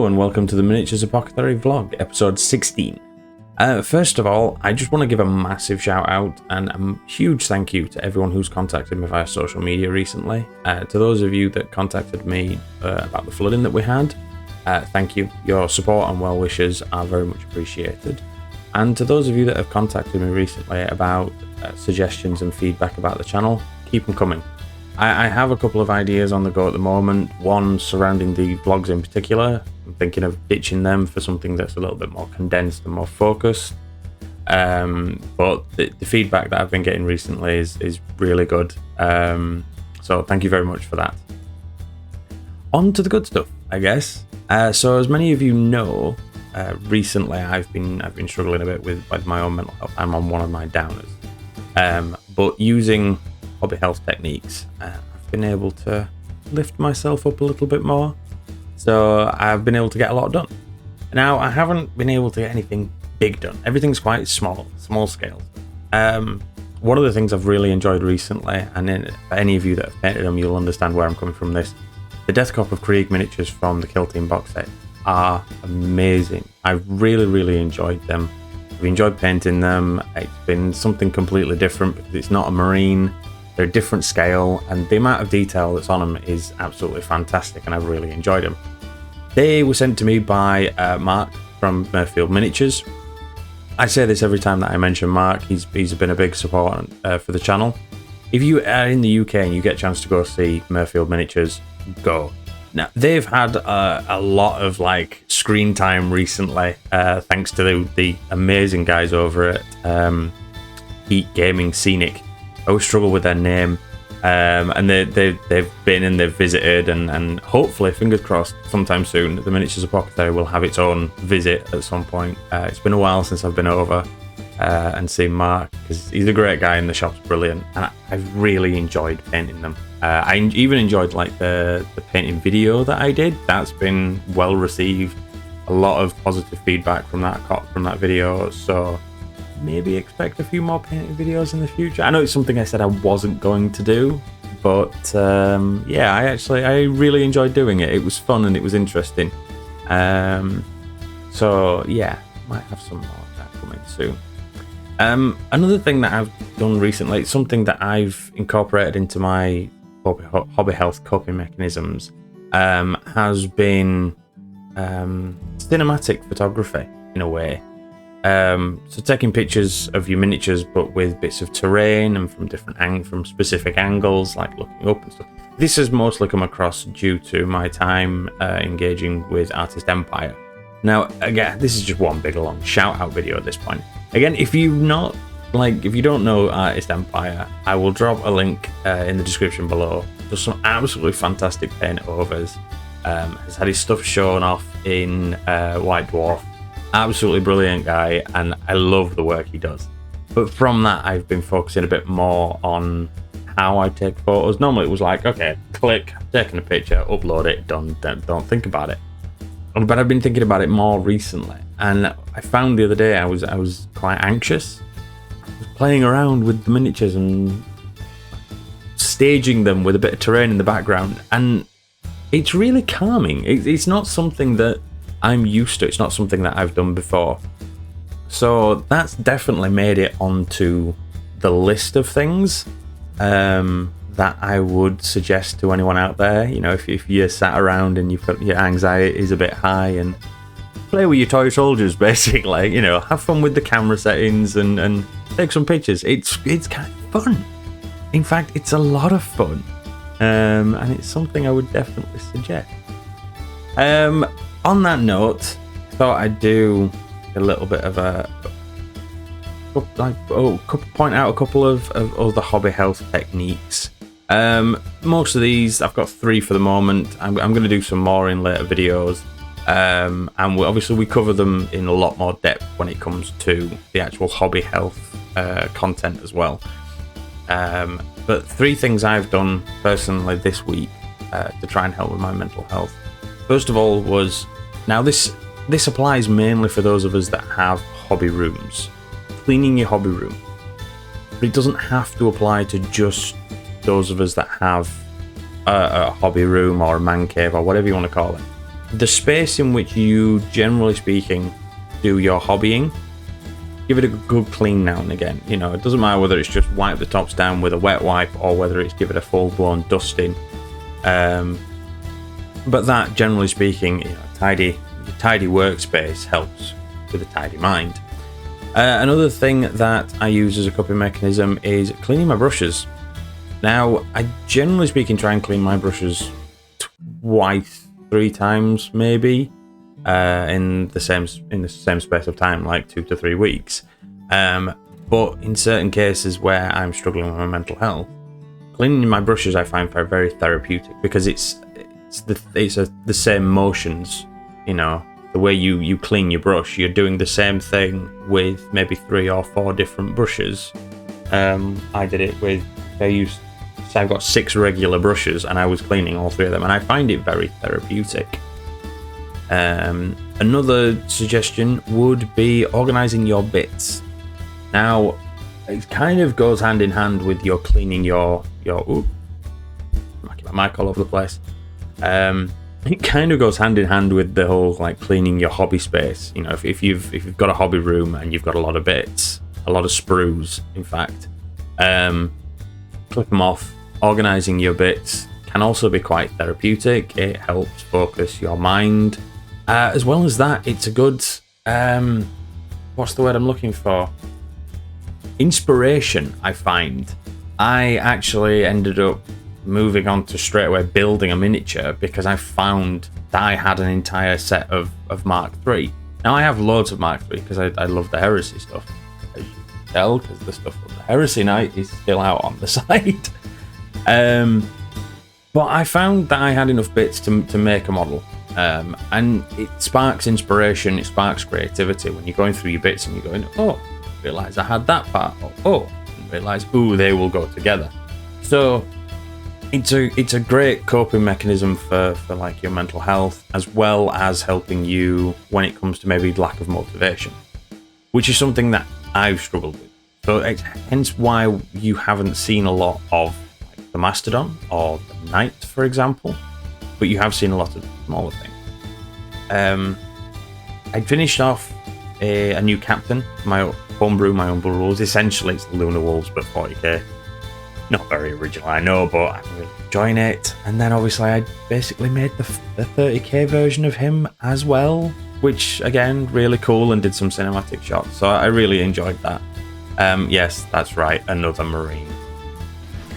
and welcome to the Miniatures Apothecary vlog, episode 16. First of all, I just want to give a massive shout out and a huge thank you to everyone who's contacted me via social media recently. To those of you that contacted me about the flooding that we had, thank you. Your support and well wishes are very much appreciated. And to those of you that have contacted me recently about suggestions and feedback about the channel, keep them coming. I have a couple of ideas on the go at the moment, one surrounding the vlogs in particular. I'm thinking of ditching them for something that's a little bit more condensed and more focused. But the feedback that I've been getting recently is really good. So thank you very much for that. On to the good stuff, I guess. So as many of you know, recently I've been struggling a bit with my own mental health. I'm on one of my downers. But using hobby health techniques, I've been able to lift myself up a little bit more, so I've been able to get a lot done. Now, I haven't been able to get anything big done. Everything's quite small scale. One of the things I've really enjoyed recently, and for any of you that have painted them, you'll understand where I'm coming from this. The Death Cop of Krieg miniatures from the Kill Team box set are amazing. I've really enjoyed them. I've enjoyed painting them. It's been something completely different because it's not a marine. They're a different scale, and the amount of detail that's on them is absolutely fantastic, and I've really enjoyed them. They were sent to me by Mark from Murfield Miniatures. I say this every time that I mention Mark. He's been a big support for the channel. If you are in the UK and you get a chance to go see Murfield Miniatures, go. Now, they've had a lot of screen time recently, thanks to the amazing guys over at Heat Gaming Scenic. I always struggle with their name, and they've been and they've visited, and hopefully, fingers crossed, sometime soon, the Miniatures Apothecary will have its own visit at some point. It's been a while since I've been over and seen Mark, because he's a great guy and the shop's brilliant, and I've really enjoyed painting them. I even enjoyed the painting video that I did. That's been well received. A lot of positive feedback from that video, so maybe expect a few more painting videos in the future. I know it's something I said I wasn't going to do, but yeah, I really enjoyed doing it. It was fun and it was interesting. So yeah, might have some more of that coming soon. Another thing that I've done recently, it's something that I've incorporated into my hobby health coping mechanisms, has been cinematic photography in a way. So taking pictures of your miniatures, but with bits of terrain and from specific angles, like looking up and stuff. This has mostly come across due to my time engaging with Artist Empire. Now, again, this is just one big long shout out video at this point. Again, if you don't know Artist Empire, I will drop a link in the description below. There's some absolutely fantastic paint overs. Has had his stuff shown off in White Dwarf. Absolutely brilliant guy, and I love the work he does. But from that, I've been focusing a bit more on how I take photos. Normally it was like, okay, click, taking a picture, upload it, done, don't think about it. But I've been thinking about it more recently, and I found the other day I was quite anxious. I was playing around with the miniatures and staging them with a bit of terrain in the background, and it's really calming. It's not something that I'm used to. It's not something that I've done before. So that's definitely made it onto the list of things that I would suggest to anyone out there. You know, if you're sat around and you've got your anxiety is a bit high, and play with your toy soldiers, basically. You know, have fun with the camera settings and take some pictures. It's kind of fun. In fact, it's a lot of fun, and it's something I would definitely suggest. On that note, I thought I'd do a little bit of point out a couple of other hobby health techniques. Most of these, I've got 3 for the moment. I'm going to do some more in later videos, and obviously we cover them in a lot more depth when it comes to the actual hobby health content as well. But 3 things I've done personally this week to try and help with my mental health. First of all was, now this applies mainly for those of us that have hobby rooms. Cleaning your hobby room. But it doesn't have to apply to just those of us that have a hobby room or a man cave or whatever you want to call it. the space in which you, generally speaking, do your hobbying, give it a good clean now and again. You know, it doesn't matter whether it's just wipe the tops down with a wet wipe or whether it's give it a full-blown dusting. But that, generally speaking, you know, tidy workspace helps with a tidy mind. Another thing that I use as a coping mechanism is cleaning my brushes. Now, I generally speaking try and clean my brushes twice, 3 times maybe, in the same space of time, like 2 to 3 weeks. But in certain cases where I'm struggling with my mental health, cleaning my brushes I find very therapeutic, because it's the same motions. You know, the way you clean your brush, you're doing the same thing with maybe 3 or 4 different brushes. I did it with, I've got 6 regular brushes and I was cleaning all 3 of them, and I find it very therapeutic. Another suggestion would be organizing your bits. Now, it kind of goes hand in hand with your cleaning your my mic all over the place. It kind of goes hand in hand with the whole like cleaning your hobby space. You know, if you've got a hobby room and you've got a lot of bits, a lot of sprues, in fact, clip them off. Organizing your bits can also be quite therapeutic. It helps focus your mind. As well as that, it's a good, what's the word I'm looking for? Inspiration, I find. I actually ended up moving on to straight away building a miniature because I found that I had an entire set of Mark III. Now, I have loads of Mark III because I love the Heresy stuff, as you can tell, because the stuff from the Heresy night is still out on the site. But I found that I had enough bits to make a model. And it sparks inspiration, it sparks creativity when you're going through your bits and you're going, oh, I realise I had that part, or oh, I realise, ooh, they will go together. So it's a great coping mechanism for like your mental health, as well as helping you when it comes to maybe lack of motivation, which is something that I've struggled with. So it's hence why you haven't seen a lot of like the Mastodon or the Knight, for example, but you have seen a lot of smaller things. I finished off a new captain, my homebrew, my humble rules. Essentially, it's the Lunar Wolves, but 40k. Not very original, I know, but I'm really enjoying it. And then obviously I basically made the 30k version of him as well, which again, really cool, and did some cinematic shots. So I really enjoyed that. Yes, that's right, another Marine.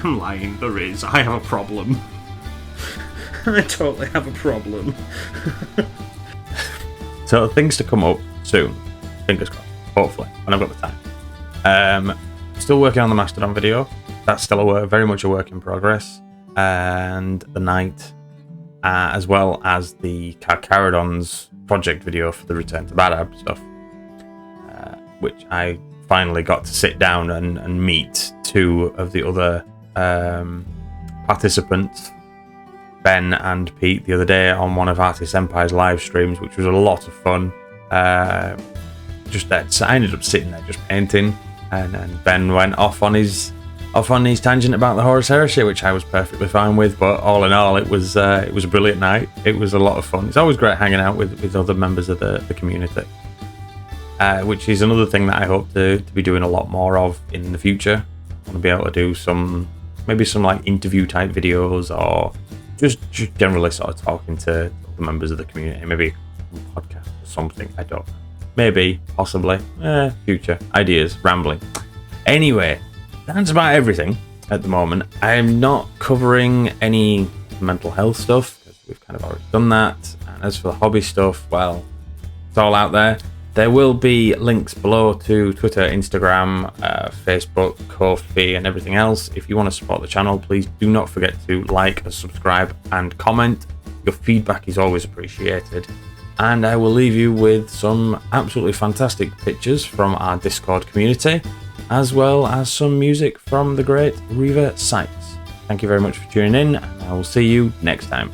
I'm lying, there is. I have a problem. I totally have a problem. So things to come up soon. Fingers crossed. Hopefully, when I've got the time. Still working on the Mastodon video. That's still very much a work in progress. And the Knight, as well as the Carcharodon's project video for the Return to Badab stuff, which I finally got to sit down and meet 2 of the other participants, Ben and Pete, the other day on one of Artist Empire's live streams, which was a lot of fun. So I ended up sitting there just painting, and Ben went off on his tangent about the Horus Heresy, which I was perfectly fine with. But all in all, it was a brilliant night. It was a lot of fun. It's always great hanging out with other members of the community, which is another thing that I hope to be doing a lot more of in the future. I want to be able to do some like interview type videos, or just generally sort of talking to the members of the community, maybe a podcast or something. I don't know. Maybe, possibly, future ideas, rambling. Anyway, that's about everything at the moment. I'm not covering any mental health stuff because we've kind of already done that. And as for the hobby stuff, well, it's all out there. There will be links below to Twitter, Instagram, Facebook, Ko-fi, and everything else. If you want to support the channel, please do not forget to like, subscribe, and comment. Your feedback is always appreciated. And I will leave you with some absolutely fantastic pictures from our Discord community, as well as some music from the great Riva Sykes. Thank you very much for tuning in, and I will see you next time.